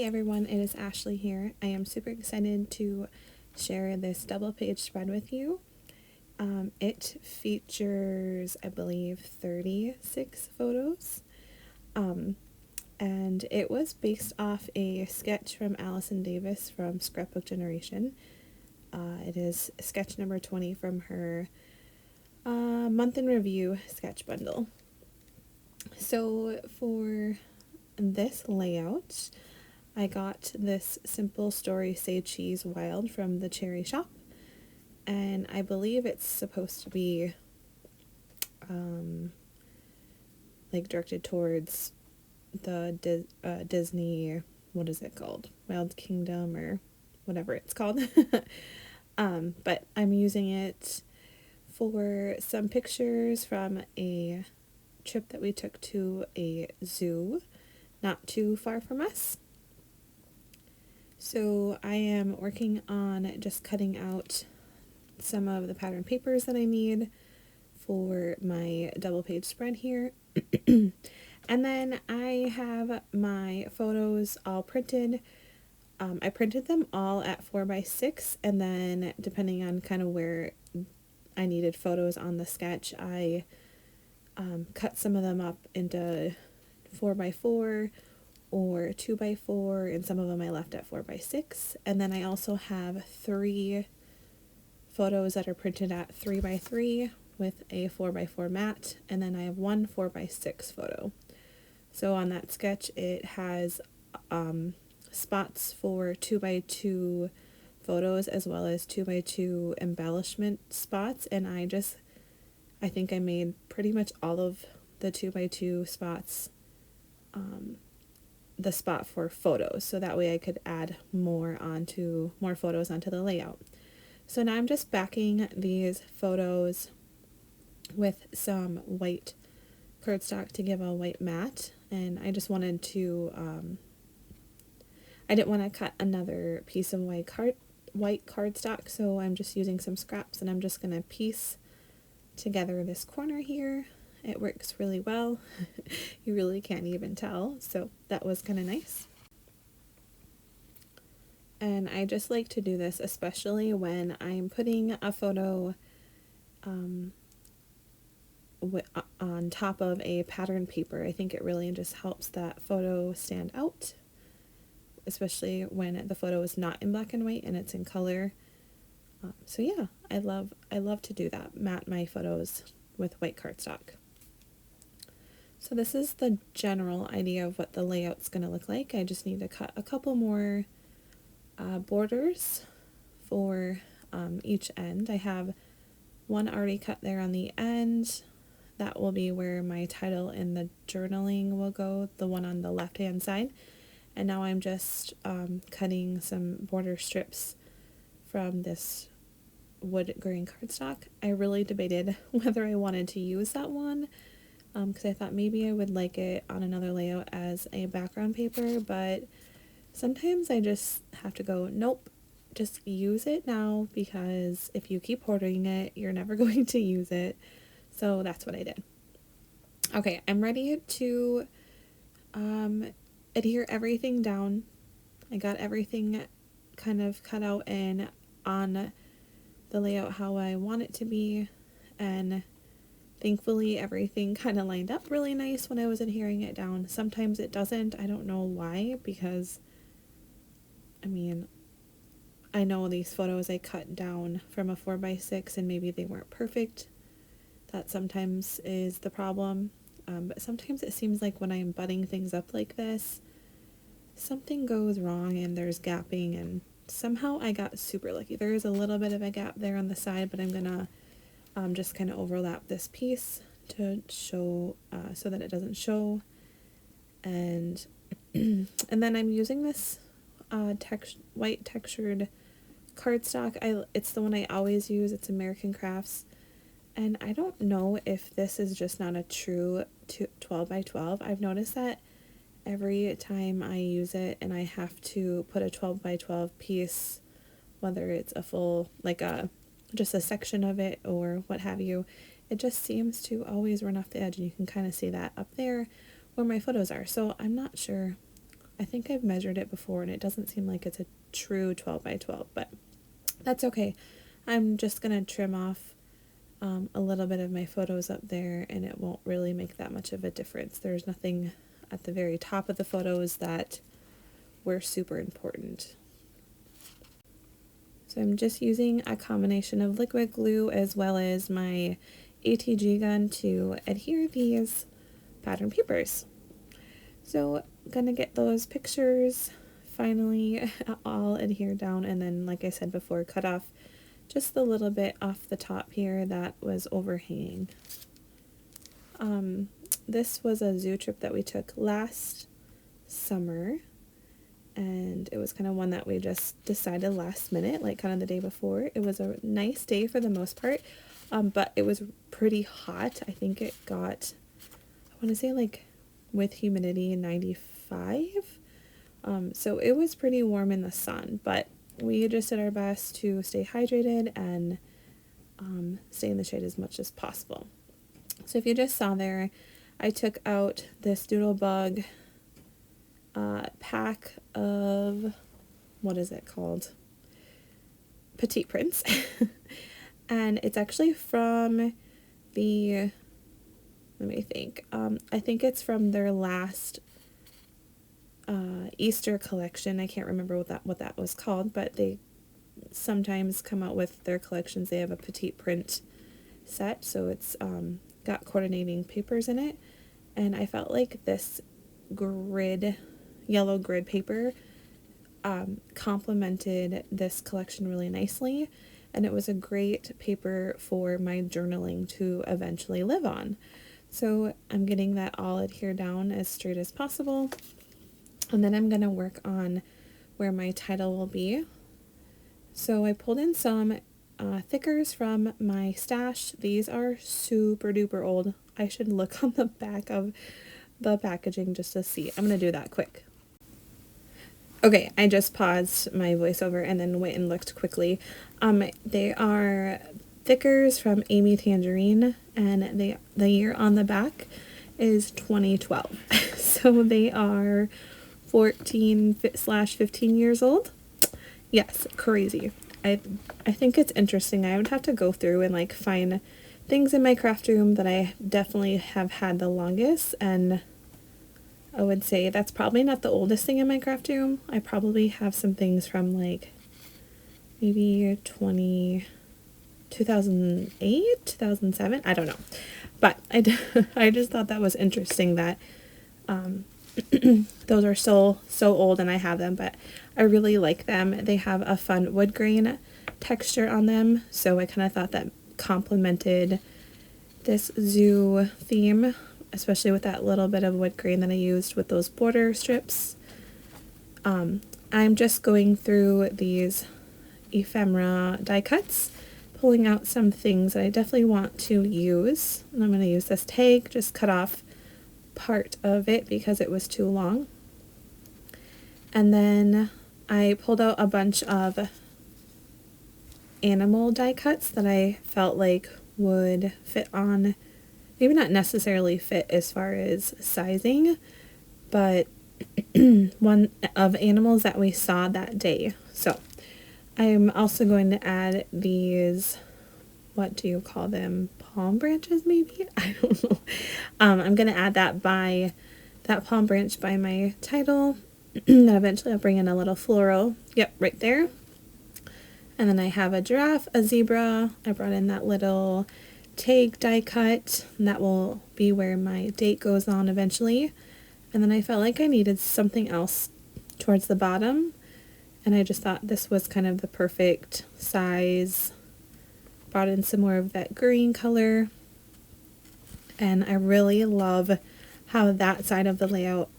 everyone, it is Ashley here. I am super excited to share this double page spread with you. It features, I believe, 36 photos. And it was based off a sketch from Allison Davis from Scrapbook Generation. It is sketch number 20 from her month in review sketch bundle. So for this layout, I got this Simple Story Say Cheese Wild from the Cherry Shop, and I believe it's supposed to be like directed towards the Disney, what is it called? Wild Kingdom or whatever it's called. But I'm using it for some pictures from a trip that we took to a zoo not too far from us. So I am working on just cutting out some of the pattern papers that I need for my double page spread here. And then I have my photos all printed. I printed them all at 4x6, and then depending on kind of where I needed photos on the sketch, I cut some of them up into 4x4 or 2x4, and some of them I left at 4x6. And then I also have 3 photos that are printed at 3x3 with a 4x4 mat, and then I have one 4x6 photo. So on that sketch it has spots for 2x2 photos as well as 2x2 embellishment spots, and I think I made pretty much all of the 2x2 spots the spot for photos, so that way I could add more photos onto the layout. So now I'm just backing these photos with some white cardstock to give a white mat, and I just wanted to I didn't want to cut another piece of white cardstock, so I'm just using some scraps, and I'm just going to piece together this corner here. It works really well. You really can't even tell, so that was kind of nice. And I just like to do this especially when I'm putting a photo on top of a pattern paper. I think it really just helps that photo stand out, especially when the photo is not in black and white and it's in color. So yeah, I love to do that, mat my photos with white cardstock. So this is the general idea of what the layout's going to look like. I just need to cut a couple more borders for each end. I have one already cut there on the end. That will be where my title in the journaling will go, the one on the left hand side. And now I'm just cutting some border strips from this wood grain cardstock. I really debated whether I wanted to use that one because I thought maybe I would like it on another layout as a background paper, but sometimes I just have to go, nope, just use it now, because if you keep hoarding it, you're never going to use it. So that's what I did. Okay, I'm ready to adhere everything down. I got everything kind of cut out and on the layout how I want it to be, and thankfully everything kind of lined up really nice when I was adhering it down. Sometimes it doesn't. I don't know why, because I mean, I know these photos I cut down from a 4x6 and maybe they weren't perfect. That sometimes is the problem. But sometimes it seems like when I'm butting things up like this, something goes wrong and there's gapping, and somehow I got super lucky. There is a little bit of a gap there on the side, but I'm gonna just kind of overlap this piece to show so that it doesn't show. And and then I'm using this white textured cardstock. It's the one I always use. It's American Crafts, and I don't know if this is just not a true 12x12. I've noticed that every time I use it and I have to put a 12x12 piece, whether it's a full, like just a section of it or what have you, it just seems to always run off the edge, and you can kind of see that up there where my photos are. So I'm not sure I think I've measured it before and it doesn't seem like it's a true 12 by 12, but that's okay. I'm just going to trim off a little bit of my photos up there, and it won't really make that much of a difference. There's nothing at the very top of the photos that were super important. So I'm just using a combination of liquid glue as well as my ATG gun to adhere these pattern papers. So I'm gonna get those pictures finally all adhered down, and then, like I said before, cut off just a little bit off the top here that was overhanging. This was a zoo trip that we took last summer, and it was kind of one that we just decided last minute, like kind of the day before. It was a nice day for the most part, but it was pretty hot. I think it got, I want to say, like, with humidity 95. So it was pretty warm in the sun, but we just did our best to stay hydrated and stay in the shade as much as possible. So if you just saw there, I took out this Doodlebug pack of, what is it called? Petite prints. And it's actually from the, let me think, I think it's from their last Easter collection. I can't remember what that was called, but they sometimes come out with their collections. They have a petite print set, so it's got coordinating papers in it, and I felt like this yellow grid paper complemented this collection really nicely, and it was a great paper for my journaling to eventually live on. So I'm getting that all adhered down as straight as possible, and then I'm going to work on where my title will be. So I pulled in some thickers from my stash. These are super duper old. I should look on the back of the packaging just to see. I'm going to do that quick. Okay, I just paused my voiceover and then went and looked quickly. They are thickers from Amy Tangerine, and the year on the back is 2012. So they are 14/15 years old. Yes, crazy. I think it's interesting. I would have to go through and like find things in my craft room that I definitely have had the longest, and I would say that's probably not the oldest thing in my craft room. I probably have some things from like maybe 2008, 2007, I don't know. But I just thought that was interesting that those are so old and I have them, but I really like them. They have a fun wood grain texture on them, so I kind of thought that complemented this zoo theme, especially with that little bit of wood grain that I used with those border strips. I'm just going through these ephemera die cuts, pulling out some things that I definitely want to use, and I'm going to use this tag, just cut off part of it because it was too long. And then I pulled out a bunch of animal die cuts that I felt like would fit on, maybe not necessarily fit as far as sizing, but one of animals that we saw that day. So I'm also going to add these, what do you call them? Palm branches, maybe? I don't know. I'm going to add that palm branch by my title. And eventually I'll bring in a little floral. Yep, right there. And then I have a giraffe, a zebra. I brought in that little tag die cut, and that will be where my date goes on eventually. And then I felt like I needed something else towards the bottom, and I just thought this was kind of the perfect size. Brought in some more of that green color, and I really love how that side of the layout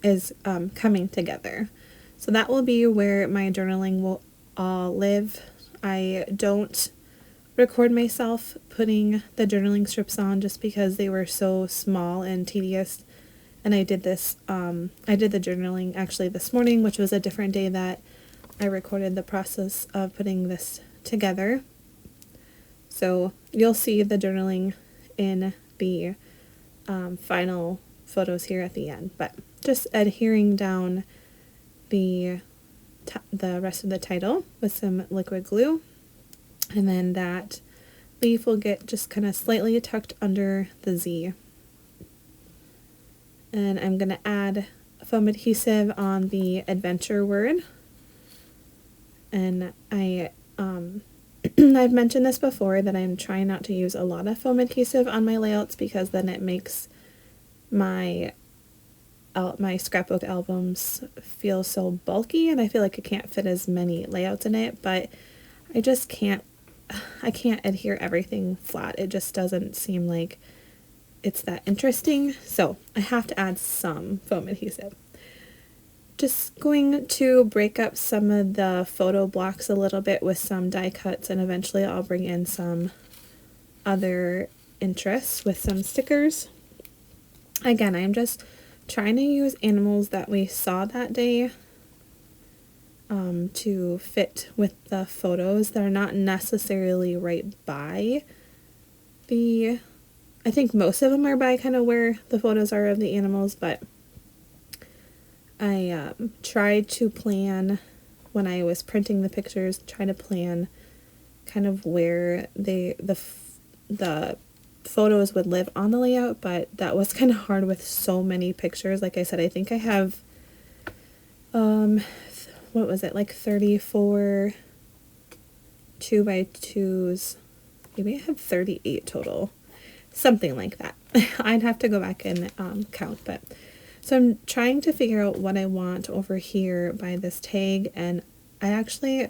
is coming together. So that will be where my journaling will all live. I don't record myself putting the journaling strips on just because they were so small and tedious, and I did the journaling actually this morning, which was a different day that I recorded the process of putting this together. So you'll see the journaling in the final photos here at the end, but just adhering down the rest of the title with some liquid glue, and then that leaf will get just kind of slightly tucked under the Z. And I'm going to add foam adhesive on the adventure word. And I've mentioned this before that I'm trying not to use a lot of foam adhesive on my layouts because then it makes my scrapbook albums feel so bulky, and I feel like I can't fit as many layouts in it, but I just can't adhere everything flat. It just doesn't seem like it's that interesting, so I have to add some foam adhesive. Just going to break up some of the photo blocks a little bit with some die cuts, and eventually I'll bring in some other interests with some stickers. Again, I'm just trying to use animals that we saw that day to fit with the photos that are not necessarily right by I think most of them are by kind of where the photos are of the animals, but I tried to plan, when I was printing the pictures, try to plan kind of where the photos would live on the layout, but that was kind of hard with so many pictures. Like I said, I think I have, what was it, like 34 2x2s, maybe I have 38 total, something like that. I'd have to go back and count, but so I'm trying to figure out what I want over here by this tag, and I actually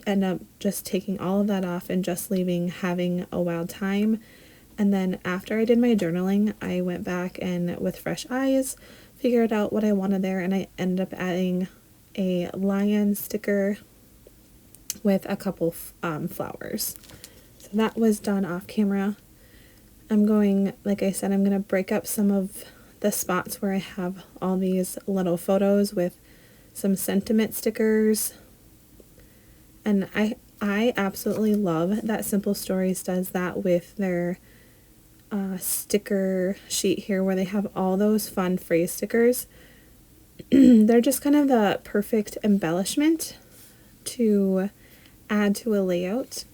end up just taking all of that off and just leaving having a wild time. And then after I did my journaling, I went back and with fresh eyes figured out what I wanted there, and I ended up adding a lion sticker with a couple flowers. So that was done off camera. I'm going, like I said, I'm going to break up some of the spots where I have all these little photos with some sentiment stickers. And I absolutely love that Simple Stories does that with their sticker sheet here, where they have all those fun phrase stickers. They're just kind of the perfect embellishment to add to a layout.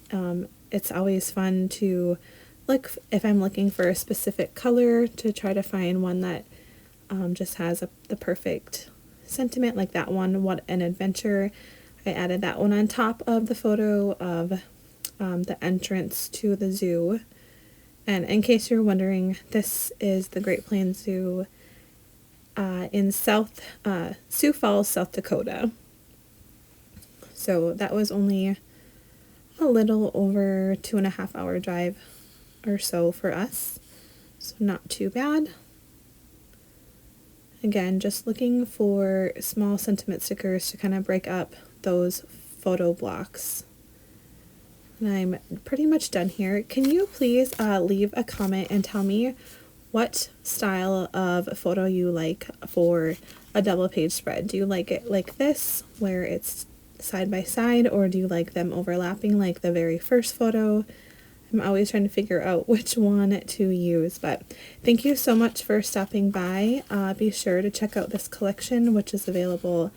It's always fun to look, if I'm looking for a specific color, to try to find one that just has the perfect sentiment, like that one, What an Adventure. I added that one on top of the photo of the entrance to the zoo. And in case you're wondering, this is the Great Plains Zoo in Sioux Falls, South Dakota. So that was only a little over 2.5 hour drive or so for us. So not too bad. Again, just looking for small sentiment stickers to kind of break up those photo blocks. And I'm pretty much done here. Can you please leave a comment and tell me what style of photo you like for a double page spread? Do you like it like this, where it's side by side, or do you like them overlapping like the very first photo? I'm always trying to figure out which one to use, but thank you so much for stopping by. Be sure to check out this collection, which is available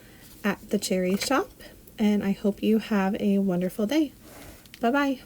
at the Cherry Shop, and I hope you have a wonderful day. Bye-bye.